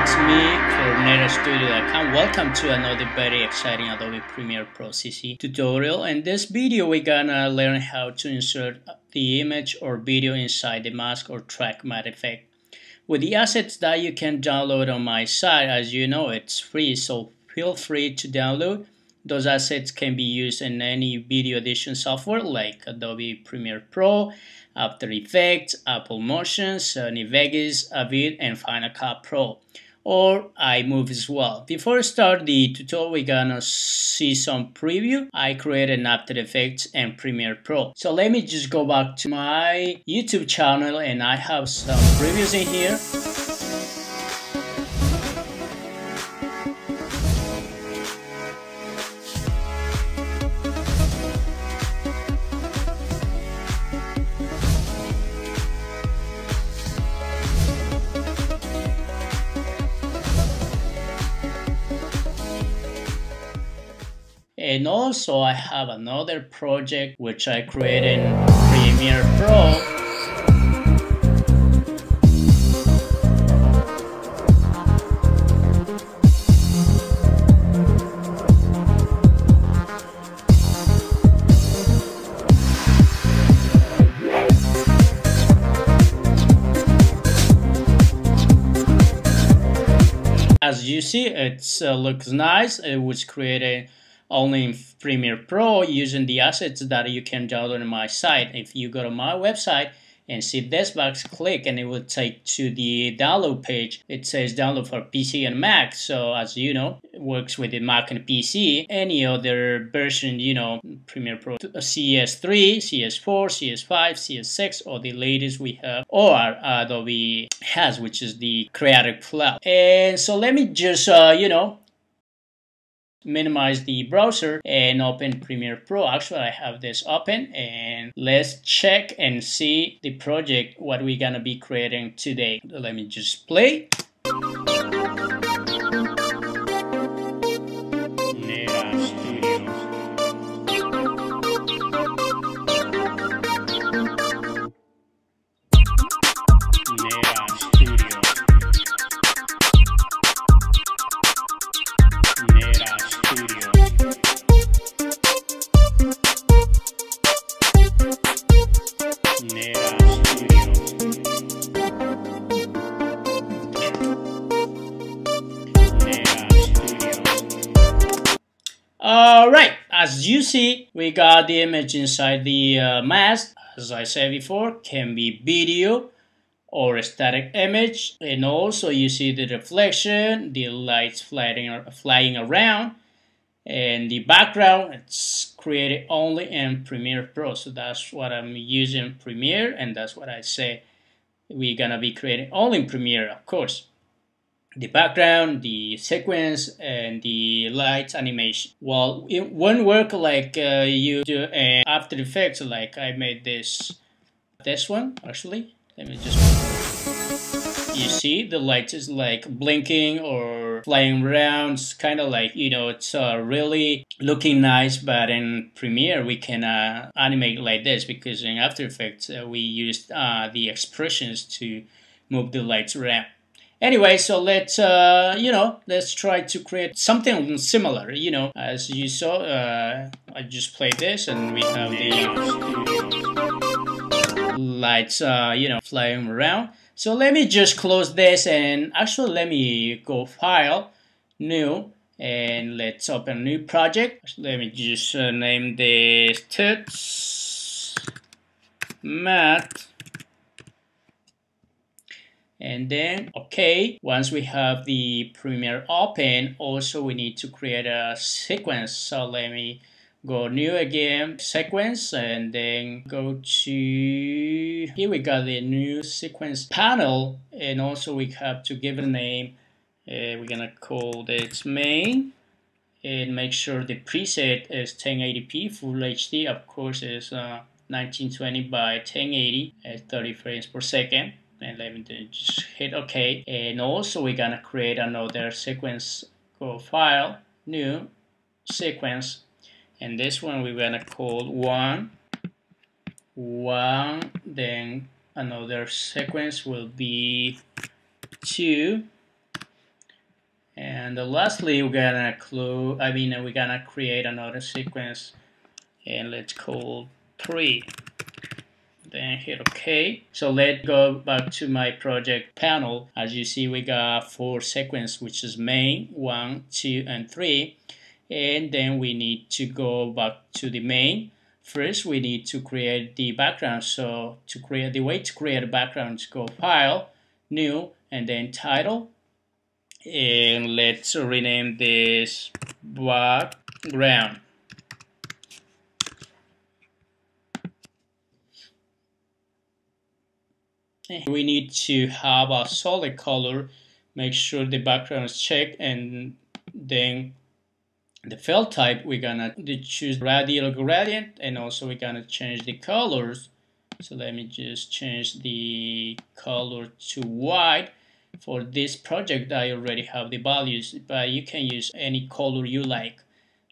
it's me, CoordinatorStudio.com. Welcome to another very exciting Adobe Premiere Pro CC tutorial. In this video, we're gonna learn how to insert the image or video inside the mask or track matte effect. With the assets that you can download on my site, as you know, it's free, so feel free to download. Those assets can be used in any video edition software like Adobe Premiere Pro, After Effects, Apple Motion, Sony Vegas, Avid, and Final Cut Pro, or iMovie as well. Before I start the tutorial, we're gonna see some preview. I created After Effects and Premiere Pro. So let me just go back to my YouTube channel, and I have some previews in here. And also I have another project which I created in Premiere Pro. As you see, it looks nice. It was created only in Premiere Pro using the assets that you can download on my site. If you go to my website and see this box, click and it will take to the download page. It says download for PC and Mac. So as you know, it works with the Mac and PC. Any other version, you know, Premiere Pro CS3, CS4, CS5, CS6, or the latest we have, or Adobe has, which is the Creative Cloud. And so let me just, minimize the browser and open Premiere Pro. Actually, I have this open, and let's check and see the project, what we're gonna be creating today. Let me just play. Alright, as you see, we got the image inside the mask. As I said before, can be video or a static image, and also you see the reflection, the lights flying around, and the background. It's created only in Premiere Pro, so that's what I'm using Premiere, and that's what I say we're gonna be creating only in Premiere, of course. The background, the sequence, and the lights animation. Well, it won't work like you do in After Effects. Like I made this one actually. Let me just. You see the lights is like blinking or flying around. It's kind of like, you know, it's really looking nice. But in Premiere we can animate like this, because in After Effects we used the expressions to move the lights around. Anyway, so let's let's try to create something similar. You know, as you saw, I just played this, and we have the lights, flying around. So let me just close this, and actually let me go File, New, and let's open a new project. Let me just name this Tits Matte. And then, okay, once we have the Premiere open, also we need to create a sequence. So let me go New again, Sequence, and then go to, here we got the new sequence panel, and also we have to give it a name. We're gonna call this Main, and make sure the preset is 1080p Full HD. Of course, is 1920 by 1080 at 30 frames per second. And let me just hit OK. And also we're gonna create another sequence. Go File, New, Sequence, and this one we're gonna call one, then another sequence will be 2, And lastly, we're gonna create another sequence, and let's call 3. Then hit OK. So let's go back to my project panel. As you see, we got 4 sequences, which is main, 1, 2, and 3. And then we need to go back to the main. First, we need to create the background. So the way to create a background is go File, New, and then Title. And let's rename this background. We need to have a solid color. Make sure the background is checked, and then the fill type, we're gonna choose radial gradient, and also we're gonna change the colors. So let me just change the color to white. For this project, I already have the values, but you can use any color you like.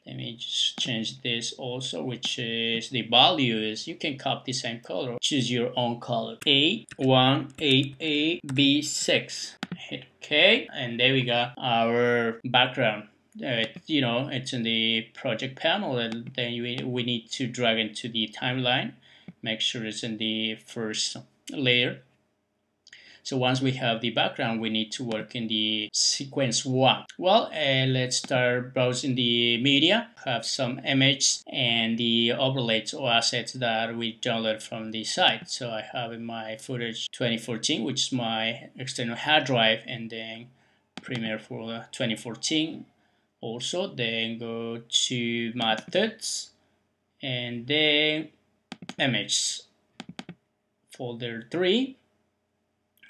Let me just change this also, which is the value is, you can copy the same color, choose your own color. A1, A, B6. Hit OK, and there we got our background. It's in the project panel, and then we need to drag into the timeline. Make sure it's in the first layer. So once we have the background, we need to work in the sequence 1. Well, let's start browsing the media. Have some images and the overlays or assets that we downloaded from the site. So I have in my footage 2014, which is my external hard drive, and then Premiere for 2014. Also, then go to methods, and then images, folder 3.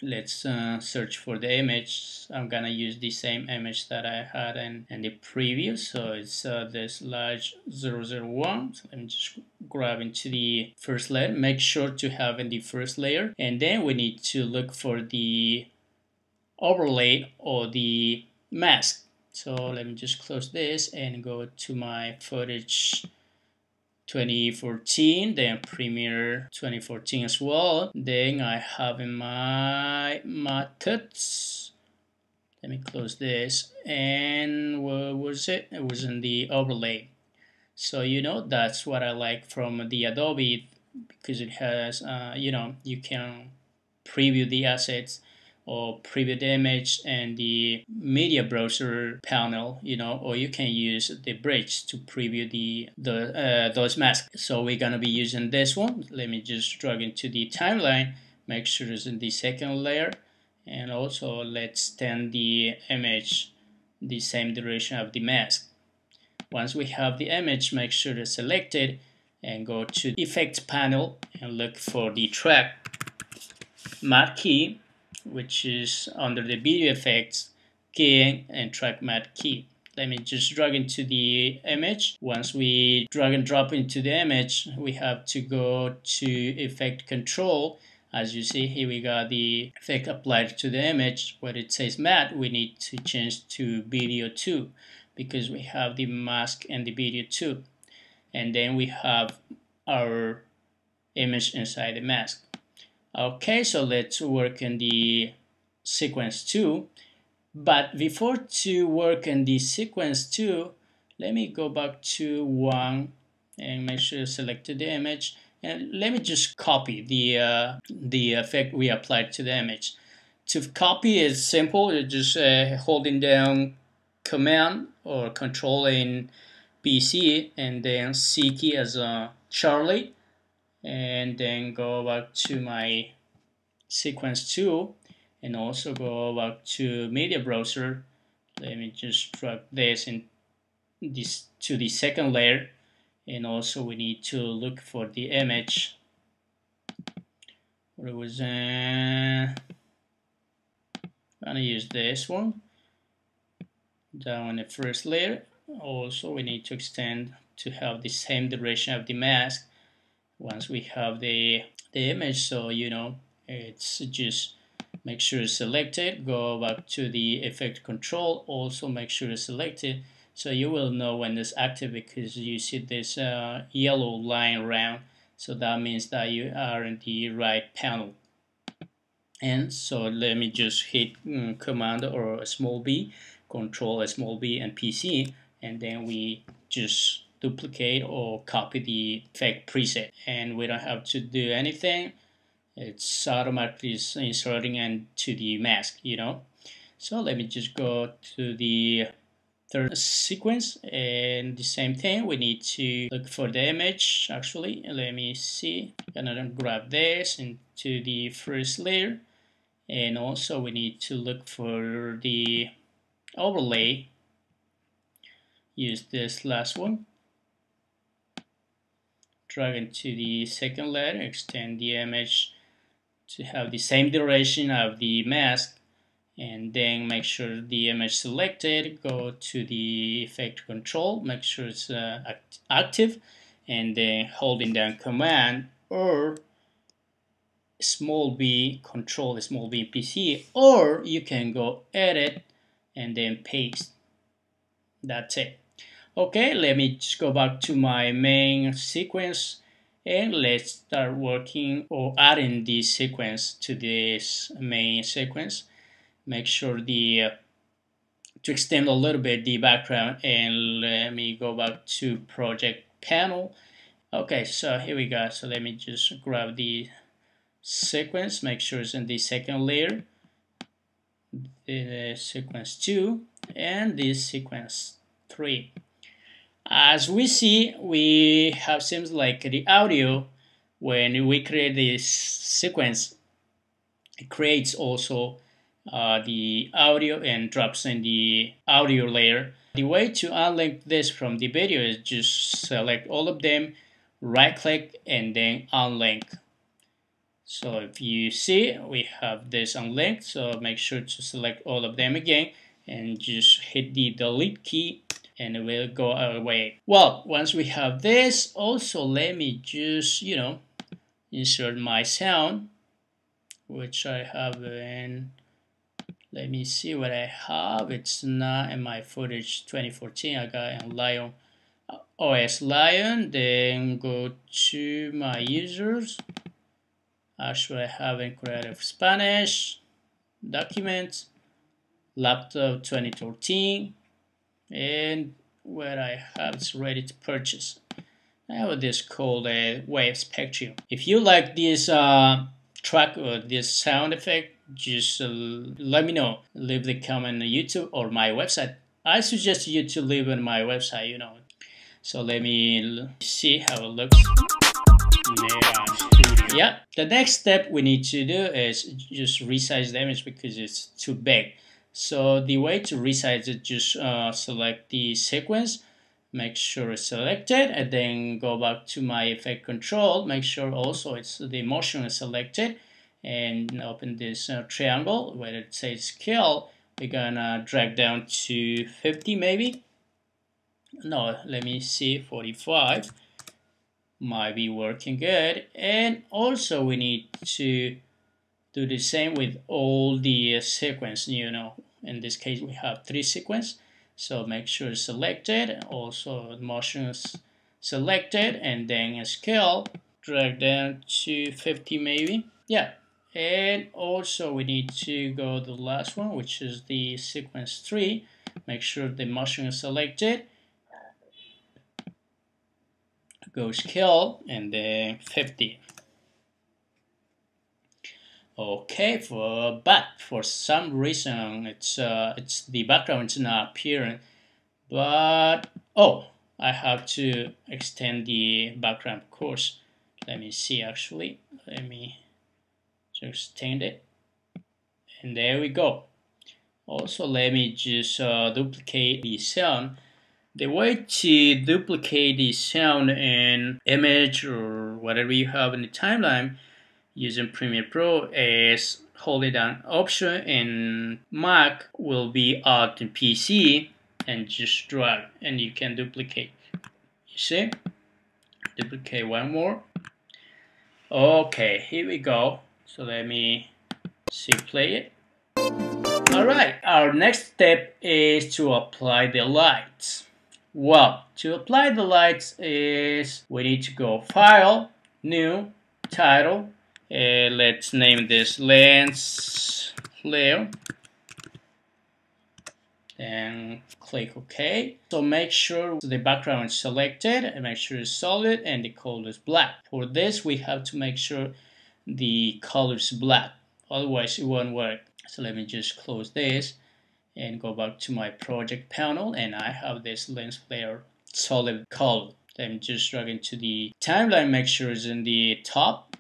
Let's search for the image. I'm gonna use the same image that I had in the preview, so it's this large 001. So let me just grab into the first layer. Make sure to have in the first layer, and then we need to look for the overlay or the mask. So let me just close this and go to my footage 2014, then Premiere 2014 as well. Then I have in my methods. Let me close this. And what was it? It was in the overlay. So that's what I like from the Adobe, because it has you can preview the assets or preview the image and the media browser panel, or you can use the bridge to preview those masks. So we're gonna be using this one. Let me just drag into the timeline, make sure it's in the second layer, and also let's extend the image the same duration of the mask. Once we have the image, make sure it's selected and go to Effects panel and look for the track matte key, which is under the video effects, keying, and track matte key. Let me just drag into the image. Once we drag and drop into the image, we have to go to Effect Control. As you see here, we got the effect applied to the image. Where it says matte, we need to change to video 2 because we have the mask and the video 2. And then we have our image inside the mask. Okay, so let's work in the sequence 2. But before to work in the sequence 2, let me go back to 1 and make sure I selected the image. And let me just copy the effect we applied to the image. To copy is simple. You're just holding down Command or Control in PC, and then C key as a Charlie, and then go back to my sequence 2 and also go back to media browser. Let me just drag this in to the second layer, and also we need to look for the image. Where it was gonna use this one down in the first layer. Also we need to extend to have the same duration of the mask. Once we have the image, so it's just make sure it's selected, go back to the effect control, also make sure it's selected, so you will know when it's active because you see this yellow line around, so that means that you are in the right panel. And so let me just hit Command or a small b Control small b and PC, and then we just duplicate or copy the effect preset, and we don't have to do anything. It's automatically inserting into the mask, So let me just go to the third sequence, and the same thing, we need to look for the image. Actually, let me see, I'm gonna grab this into the first layer, and also we need to look for the overlay. Use this last one, drag into the second layer, extend the image to have the same duration of the mask, and then make sure the image selected, go to the effect control, make sure it's active, and then holding down command or small b, control small b PC, or you can go edit and then paste. That's it. Okay, let me just go back to my main sequence, and let's start working or adding this sequence to this main sequence. Make sure to extend a little bit the background, and let me go back to project panel. Okay, so here we go. So let me just grab the sequence, make sure it's in the second layer, the sequence 2, and this sequence 3. As we see, we have seems like the audio, when we create this sequence, it creates also the audio and drops in the audio layer. The way to unlink this from the video is just select all of them, right click, and then unlink. So if you see, we have this unlinked, so make sure to select all of them again and just hit the delete key, and it will go away. Well, once we have this, also let me just, insert my sound, which I have in, let me see what I have. It's not in my footage 2014. I got in Lion, OS Lion. Then go to my users. Actually, I have in Creative Spanish, Documents, Laptop 2013, and where I have it's ready to purchase. I have this called a Wave Spectrum. If you like this track or this sound effect, just let me know. Leave the comment on YouTube or my website. I suggest you to leave on my website, So let me see how it looks. Yeah, the next step we need to do is just resize the image because it's too big. So the way to resize it, just select the sequence, make sure it's selected, and then go back to my effect control, make sure also it's the motion is selected, and open this triangle where it says scale. We're gonna drag down to 50 maybe. No, let me see, 45 might be working good. And also we need to do the same with all the sequence. In this case we have 3 sequence, so make sure it's selected, also motion is selected, and then scale, drag down to 50 maybe. Yeah, and also we need to go to the last one, which is the sequence 3. Make sure the motion is selected, go scale, and then 50. Okay, but for some reason it's the background is not appearing. But I have to extend the background, of course. Let me see. Actually, let me just extend it, and there we go. Also, let me just duplicate the sound. The way to duplicate the sound in image or whatever you have in the timeline using Premiere Pro is holding down Option in Mac will be Alt in PC, and just drag, and you can duplicate. You see? Duplicate one more. Okay, here we go. So let me see, play it. Alright, our next step is to apply the lights. Well, to apply the lights is we need to go File, New, Title. Let's name this Lens Flare. Then click OK. So make sure the background is selected and make sure it's solid and the color is black. For this, we have to make sure the color is black, otherwise it won't work. So let me just close this and go back to my project panel, and I have this lens flare solid color. Then just drag into the timeline, make sure it's in the top.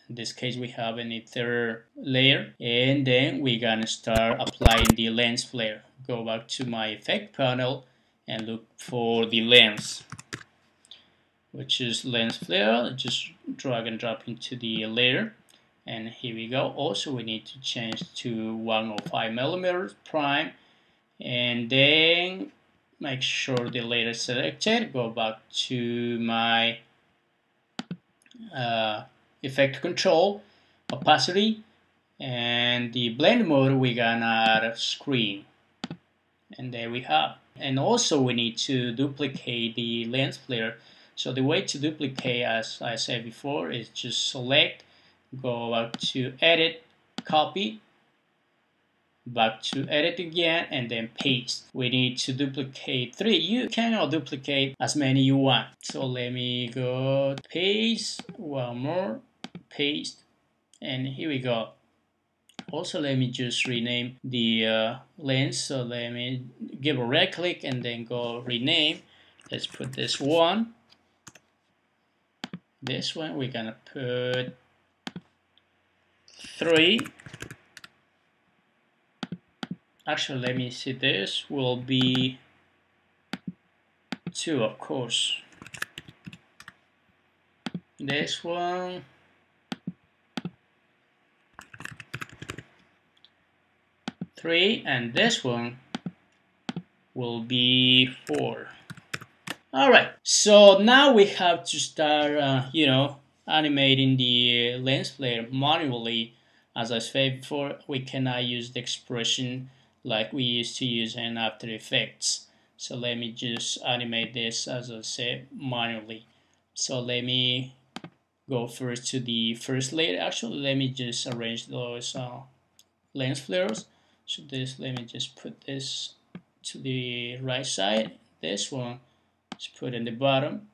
In this case, we have in the third layer, and then we're gonna start applying the lens flare. Go back to my effect panel and look for the lens, which is lens flare. Just drag and drop into the layer, and here we go. Also, we need to change to 105 millimeters prime, and then make sure the layer is selected. Go back to my effect control, opacity, and the blend mode. We're gonna add a screen, and there we have. And also we need to duplicate the lens flare. So the way to duplicate, as I said before, is just select, go back to edit, copy, back to edit again, and then paste. We need to duplicate 3. You cannot duplicate as many you want. So let me go paste, one more, paste, and here we go. Also, let me just rename the lens. So let me give a right click and then go rename. Let's put this one. This one we're gonna put 3. Actually, let me see, this will be 2, of course. This one, three, and this one will be 4. All right, so now we have to start, animating the lens flare manually. As I said before, we cannot use the expression like we used to use in After Effects. So let me just animate this, as I said, manually. So let me go first to the first layer. Actually, let me just arrange those lens flares. So this, let me just put this to the right side. This one, just put in the bottom.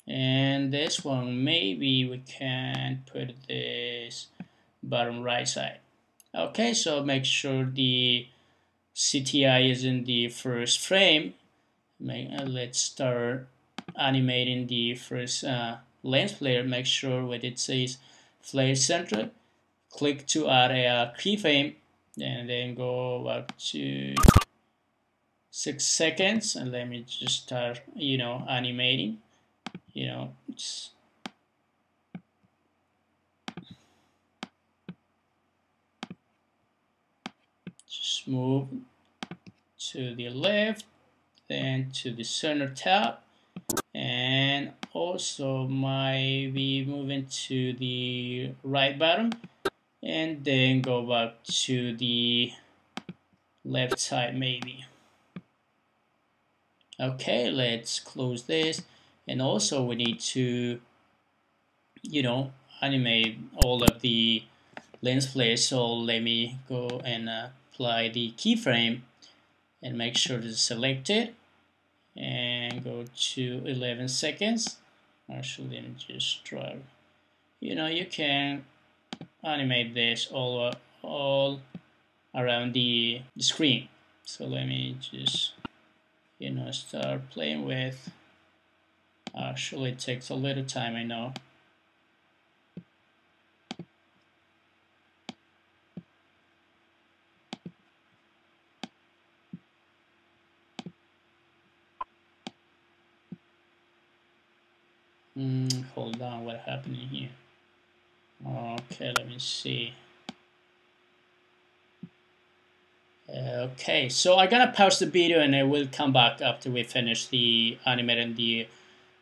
And this one, maybe we can put this bottom right side. Okay, so make sure the CTI is in the first frame. Let's start animating the first lens flare. Make sure when it says flare center, click to add a keyframe, and then go back to 6 seconds, and let me just start, animating. Just move to the left, then to the center tab, and also maybe moving to the right bottom, and then go back to the left side maybe. Okay, let's close this. And also we need to, animate all of the lens flares. So let me go and apply the keyframe and make sure it's selected, and go to 11 seconds. Actually, let me just try. You can animate this all around the screen. So let me just, start playing with. Actually, it takes a little time, I know. Hold on, what happened here? Okay, let me see. Okay, so I'm gonna pause the video and I will come back after we finish the animating the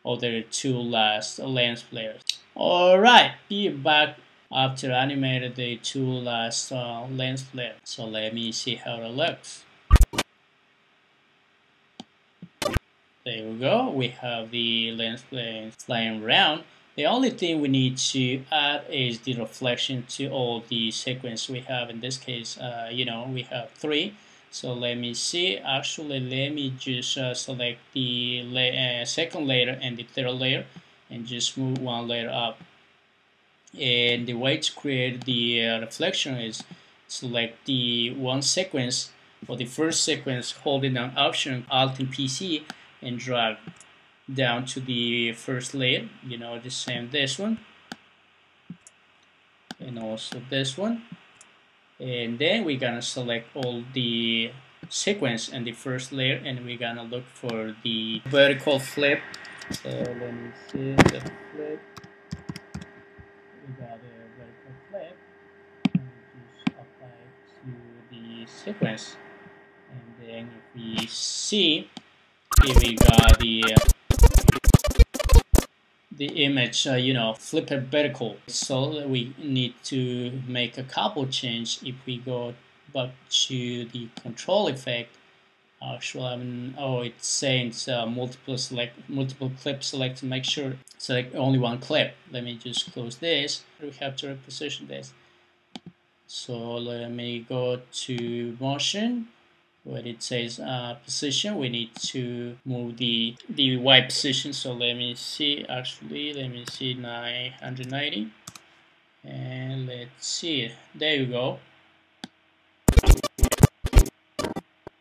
other 2 last lens flares. Alright, be back after animated the 2 last lens flares. So let me see how it looks. There we go, we have the lens flare flying around. The only thing we need to add is the reflection to all the sequence we have. In this case, we have 3. So let me see. Actually, let me just select the second layer and the third layer and just move one layer up. And the way to create the reflection is select the one sequence or the first sequence, holding down Option Alt and PC, and drag down to the first layer. The same this one and also this one. And then we're gonna select all the sequence and the first layer, and we're gonna look for the vertical flip. So let me see the flip. We got a vertical flip, and we just apply it to the sequence. And then if we see, here we got the image, flip it vertical. So we need to make a couple change. If we go back to the control effect, actually, it's saying multiple clip select. Make sure select only one clip. Let me just close this. We have to reposition this. So let me go to motion. When it says position, we need to move the Y position. So let me see, 990, and let's see, there you go.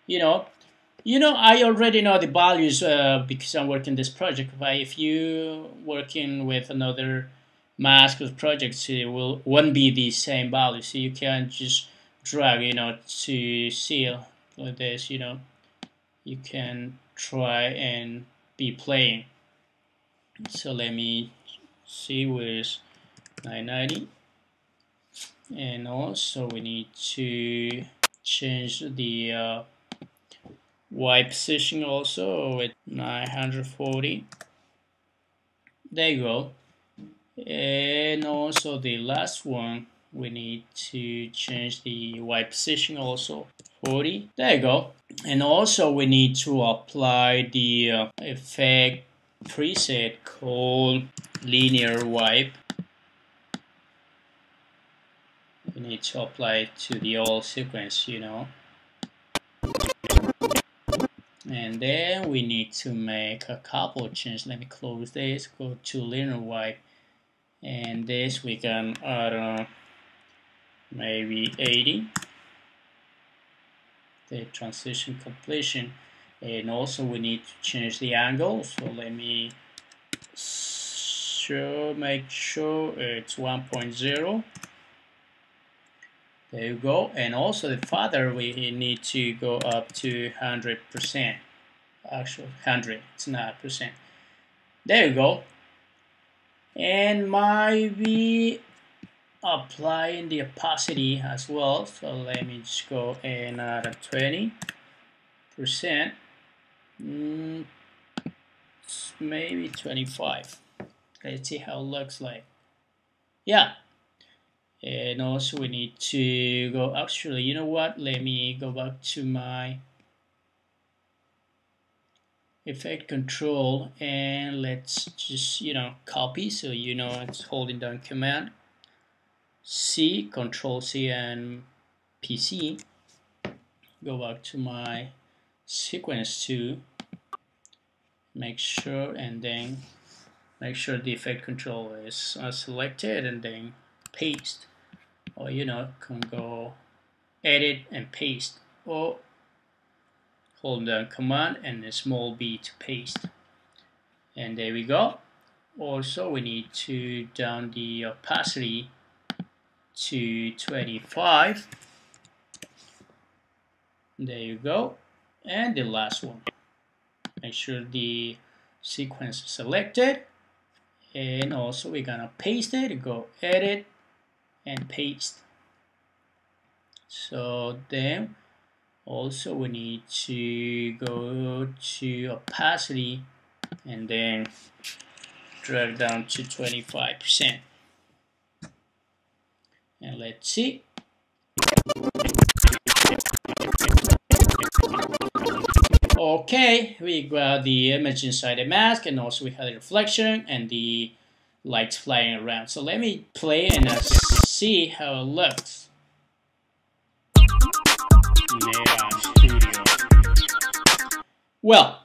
I already know the values because I'm working this project, but if you working with another mask or projects, it won't be the same value, so you can just drag to see like this. You can try and be playing. So let me see where's 990, and also we need to change the Y position also with 940. There you go. And also the last one, we need to change the Y position also 40. There you go. And also we need to apply the effect preset called linear wipe. We need to apply it to the whole sequence, And then we need to make a couple of changes. Let me close this, go to linear wipe, and this we can add maybe 80. The transition completion, and also we need to change the angle. So let me make sure it's 1.0. There you go. And also the father, we need to go up to 100%. Actually 100, it's not percent. There you go. And maybe applying the opacity as well. So let me just go and add a 20%. Maybe 25. Let's see how it looks like. Yeah. And also we need to go, actually, you know what? Let me go back to my effect control, and let's just, copy. So, it's holding down Command C, Control C, and PC. Go back to my sequence 2. Make sure, and then make sure the effect control is selected, and then paste. Or can go edit and paste, or hold down Command and a small b to paste. And there we go. Also we need to down the opacity to 25. There you go. And the last one, make sure the sequence is selected, and also we're gonna paste it. Go edit and paste. So then also we need to go to opacity and then drag down to 25%. And let's see. Okay, we got the image inside the mask, and also we have the reflection and the lights flying around. So let me play and see how it looks. Studio. Well,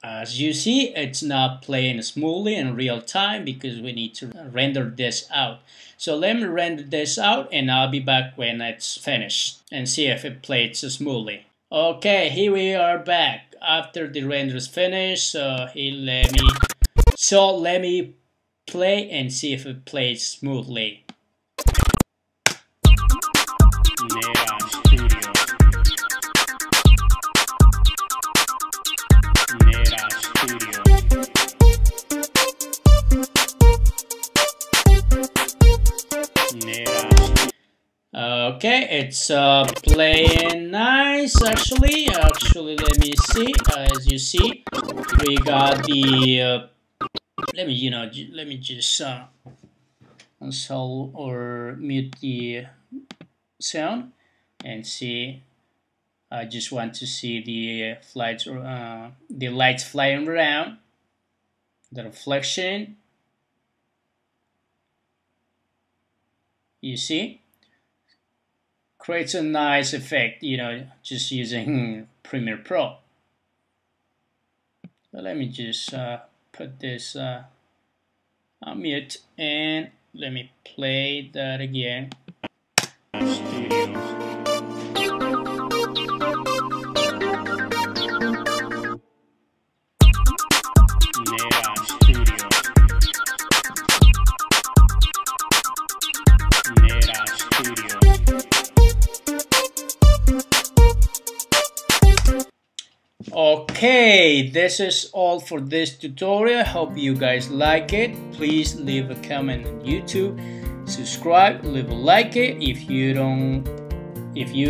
as you see, it's not playing smoothly in real time because we need to render this out. So let me render this out and I'll be back when it's finished and see if it plays smoothly. Okay, here we are back after the render is finished. So let me play and see if it plays smoothly. Okay, it's playing nice actually. Let me see. As you see, we got the. Let me just unsell or mute the sound and see. I just want to see the lights flying around, the reflection. You see, creates a nice effect, just using Premiere Pro. So let me just put this on mute and let me play that again. Studio. Okay, this is all for this tutorial. Hope you guys like it. Please leave a comment on YouTube, subscribe, leave a like it. If you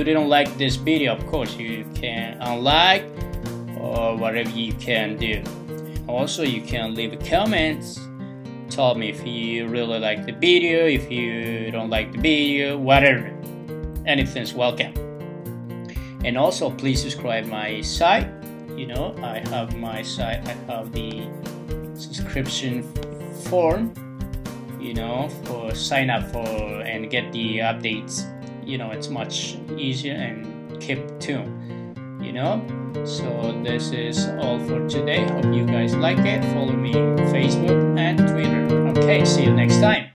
didn't like this video, of course you can unlike or whatever you can do. Also, you can leave a comment. Tell me if you really like the video, if you don't like the video, whatever. Anything's welcome. And also, please subscribe my site. I have my site. I have the subscription form. For sign up for and get the updates. It's much easier and keep tuned. So this is all for today. Hope you guys like it. Follow me on Facebook and Twitter. Okay, see you next time.